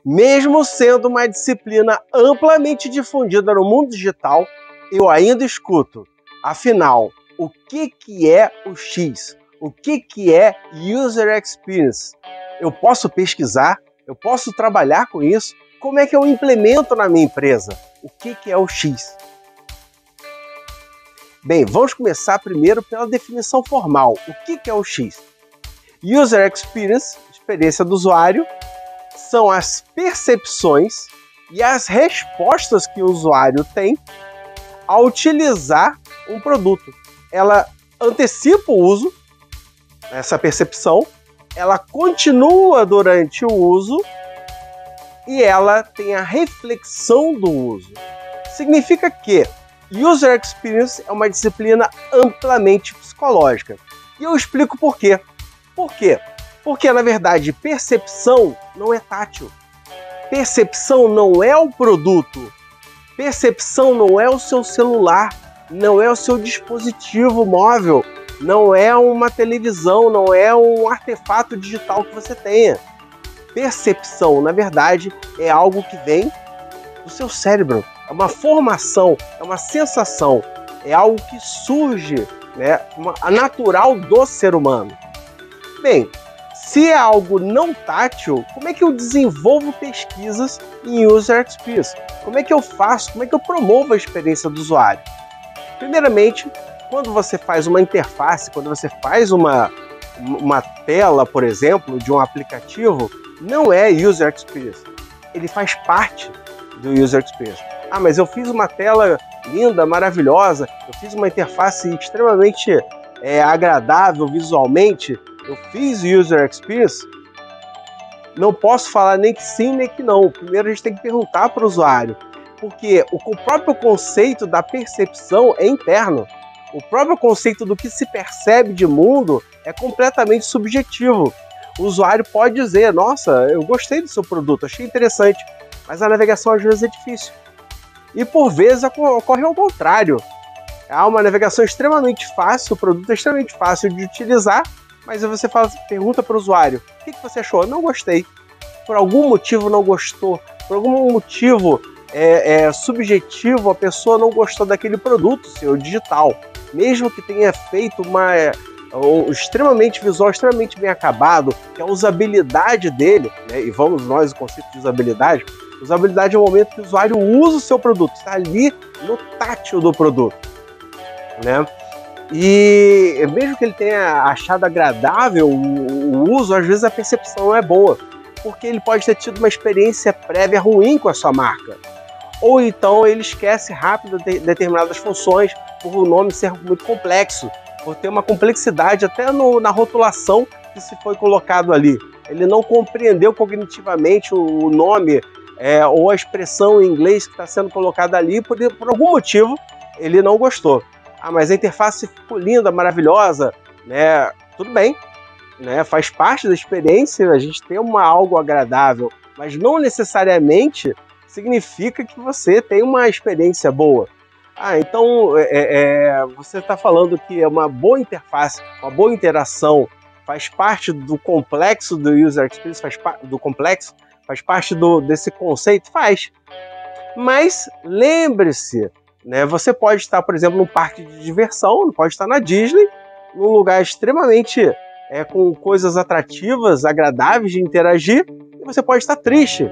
Mesmo sendo uma disciplina amplamente difundida no mundo digital, eu ainda escuto. Afinal, o que é o X? O que é User Experience? Eu posso pesquisar? Eu posso trabalhar com isso? Como é que eu implemento na minha empresa? O que é o X? Bem, vamos começar primeiro pela definição formal. O que é o X? User Experience, experiência do usuário, são as percepções e as respostas que o usuário tem ao utilizar um produto. Ela antecipa o uso, essa percepção, ela continua durante o uso e ela tem a reflexão do uso. Significa que User Experience é uma disciplina amplamente psicológica. E eu explico por quê. Por quê? Porque, na verdade, percepção não é tátil. Percepção não é o produto. Percepção não é o seu celular. Não é o seu dispositivo móvel. Não é uma televisão. Não é um artefato digital que você tenha. Percepção, na verdade, é algo que vem do seu cérebro. É uma formação, é uma sensação. É algo que surge, né, natural do ser humano. Bem, se é algo não tátil, como é que eu desenvolvo pesquisas em User Experience? Como é que eu faço? Como é que eu promovo a experiência do usuário? Primeiramente, quando você faz uma interface, quando você faz uma tela, por exemplo, de um aplicativo, não é User Experience. Ele faz parte do User Experience. Ah, mas eu fiz uma tela linda, maravilhosa, eu fiz uma interface extremamente agradável visualmente, eu fiz User Experience. Não posso falar nem que sim, nem que não. Primeiro a gente tem que perguntar para o usuário, porque o próprio conceito da percepção é interno. O próprio conceito do que se percebe de mundo é completamente subjetivo. O usuário pode dizer, nossa, eu gostei do seu produto, achei interessante, mas a navegação às vezes é difícil. E por vezes ocorre ao contrário. Há uma navegação extremamente fácil, o produto é extremamente fácil de utilizar, mas aí você pergunta para o usuário, o que você achou? Não gostei. Por algum motivo não gostou, por algum motivo subjetivo, a pessoa não gostou daquele produto seu digital. Mesmo que tenha feito extremamente visual, extremamente bem acabado, que a usabilidade dele, né, e vamos nós o conceito de usabilidade. Usabilidade é o momento que o usuário usa o seu produto, está ali no tátil do produto, né? E mesmo que ele tenha achado agradável o uso, às vezes a percepção não é boa, porque ele pode ter tido uma experiência prévia ruim com a sua marca. Ou então ele esquece rápido determinadas funções por o nome ser muito complexo, por ter uma complexidade até na rotulação que se foi colocado ali. Ele não compreendeu cognitivamente o nome ou a expressão em inglês que está sendo colocada ali, por algum motivo ele não gostou. Ah, mas a interface ficou linda, maravilhosa, né? Tudo bem, né? Faz parte da experiência a gente ter algo agradável, mas não necessariamente significa que você tem uma experiência boa. Ah, então você está falando que é uma boa interface, uma boa interação, faz parte do complexo do User Experience, faz parte desse conceito? Faz. Mas lembre-se, né, você pode estar, por exemplo, num parque de diversão, pode estar na Disney, num lugar extremamente com coisas atrativas, agradáveis de interagir, e você pode estar triste,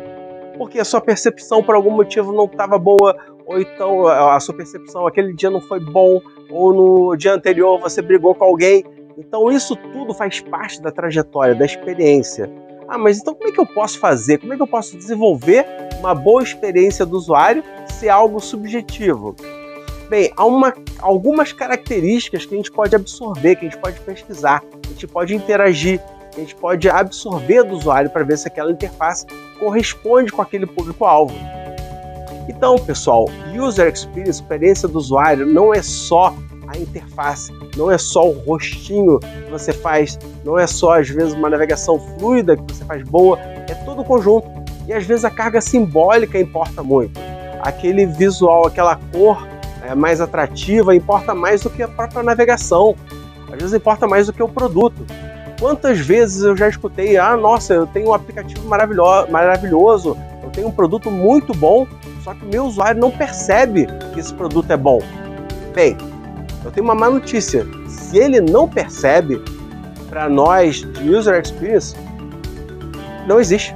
porque a sua percepção por algum motivo não estava boa, ou então a sua percepção aquele dia não foi bom, ou no dia anterior você brigou com alguém. Então isso tudo faz parte da trajetória, da experiência. Ah, mas então como é que eu posso fazer? Como é que eu posso desenvolver uma boa experiência do usuário se é algo subjetivo? Bem, há algumas características que a gente pode absorver, que a gente pode pesquisar, que a gente pode interagir, que a gente pode absorver do usuário para ver se aquela interface corresponde com aquele público-alvo. Então, pessoal, User Experience, experiência do usuário, não é só a interface, não é só o rostinho que você faz, não é só, às vezes, uma navegação fluida que você faz boa, é todo o conjunto. E, às vezes, a carga simbólica importa muito. Aquele visual, aquela cor mais atrativa importa mais do que a própria navegação. Às vezes, importa mais do que o produto. Quantas vezes eu já escutei, nossa, eu tenho um aplicativo maravilhoso, eu tenho um produto muito bom, só que o meu usuário não percebe que esse produto é bom. Bem, eu tenho uma má notícia. Se ele não percebe, para nós de User Experience, não existe.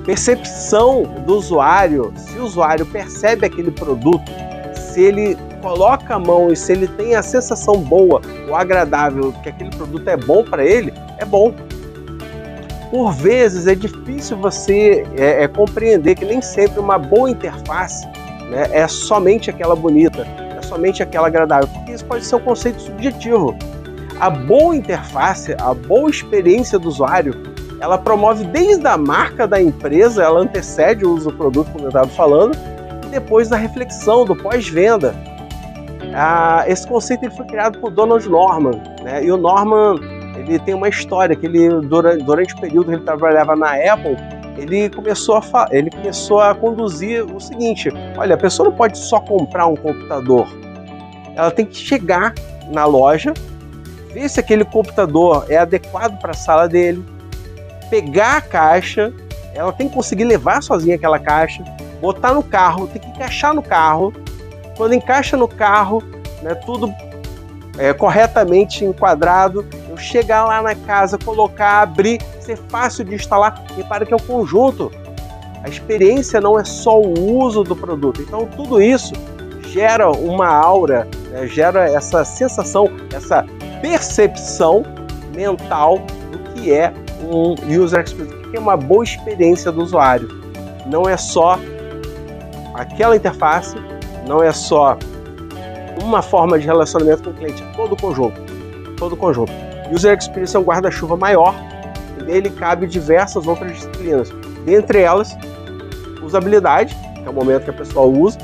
Percepção do usuário, se o usuário percebe aquele produto, se ele coloca a mão e se ele tem a sensação boa ou agradável que aquele produto é bom para ele, é bom. Por vezes é difícil você compreender que nem sempre uma boa interface, né, é somente aquela bonita, é somente aquela agradável, porque isso pode ser um conceito subjetivo. A boa interface, a boa experiência do usuário, ela promove desde a marca da empresa, ela antecede o uso do produto, como eu estava falando, e depois da reflexão, do pós-venda. Esse conceito ele foi criado por Donald Norman, né? E o Norman ele tem uma história que ele durante o período que ele trabalhava na Apple, ele começou a conduzir o seguinte: olha, a pessoa não pode só comprar um computador, ela tem que chegar na loja, ver se aquele computador é adequado para a sala dele, pegar a caixa, ela tem que conseguir levar sozinha aquela caixa, botar no carro, tem que encaixar no carro. Quando encaixa no carro, né, tudo corretamente enquadrado, eu chegar lá na casa, colocar, abrir, ser fácil de instalar. Repara que é o conjunto. A experiência não é só o uso do produto. Então tudo isso gera uma aura, né, gera essa sensação, essa percepção mental do que é um user experience, o que é uma boa experiência do usuário. Não é só aquela interface, não é só uma forma de relacionamento com o cliente, é todo o conjunto. User Experience é um guarda-chuva maior, e nele cabe diversas outras disciplinas, dentre elas, usabilidade, que é o momento que a pessoa usa,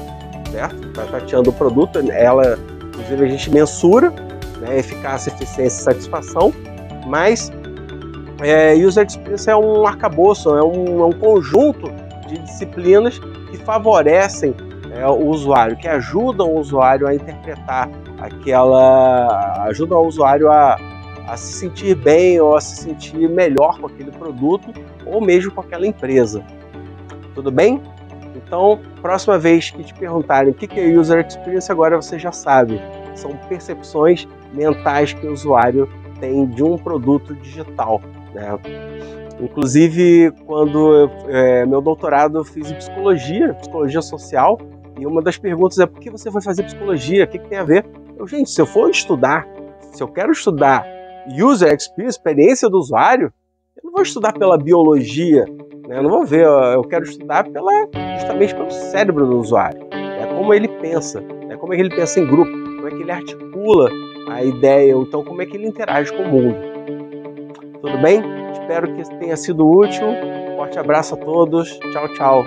certo? Está tateando o produto, ela, inclusive a gente mensura, né, eficácia, eficiência e satisfação, mas User Experience é um arcabouço, é um conjunto de disciplinas que favorecem o usuário, que ajudam o usuário a interpretar ajudam o usuário a se sentir bem ou a se sentir melhor com aquele produto ou mesmo com aquela empresa. Tudo bem? Então, próxima vez que te perguntarem o que é User Experience, agora você já sabe. São percepções mentais que o usuário tem de um produto digital, né? Inclusive, quando meu doutorado eu fiz em psicologia social, e uma das perguntas é: por que você foi fazer psicologia? O que tem a ver? Gente, se eu quero estudar User Experience, experiência do usuário, eu não vou estudar pela biologia, né? Eu não vou ver, eu quero estudar justamente pelo cérebro do usuário, como ele pensa, como é que ele pensa em grupo, como é que ele articula a ideia, então como é que ele interage com o mundo. Tudo bem? Espero que tenha sido útil. Forte abraço a todos. Tchau, tchau.